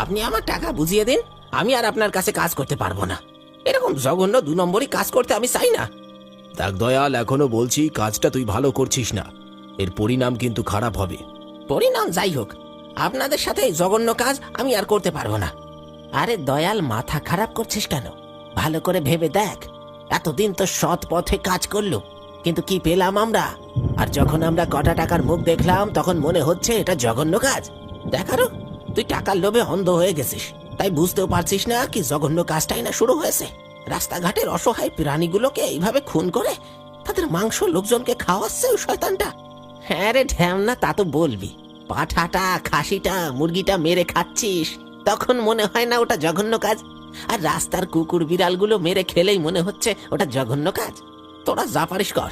আপনি আমার টাকা বুঝিয়ে দিন, আমি আর আপনার কাছে কাজ করতে পারবো না। এরকম জঘন্য 2 নম্বরই কাজ করতে আমি চাই না। দেখ দয়াল, এখনো বলছি কাজটা তুই ভালো করছিস না, এর পরিণাম কিন্তু খারাপ হবে। পরিণাম যাই হোক, আপনাদের সাথে এই জঘন্য কাজ আমি আর করতে পারবো না। আরে দয়াল, মাথা খারাপ করছিস কেন? ভালো করে ভেবে দেখ, এতদিন তো সৎ পথে কাজ করলো, কিন্তু কি পেলাম আমরা? আর যখন আমরা কটা টাকার মুখ দেখলাম তখন মনে হচ্ছে এটা জঘন্য কাজ। দেখারও তুই টাকার লোভে অন্ধ হয়ে গেছিস, তাই বুঝতেও পারছিস না কি জঘন্য কাজটাই না শুরু হয়েছে। রাস্তাঘাটের অসহায় প্রাণীগুলোকে এইভাবে খুন করে তাদের মাংস লোকজনকে খাওয়াচ্ছে ওই শয়তানটা। হ্যাঁ রে ঢ্যামনা, তা তো বলবি। পাঠাটা, খাসিটা, মুরগিটা মেরে খাচ্ছিস, তখন মনে হয় না ওটা জঘন্য কাজ? আর রাস্তার কুকুর বিড়ালগুলো মেরে খেলেই মনে হচ্ছে ওটা জঘন্য কাজ। তোরা যা পারিস কর,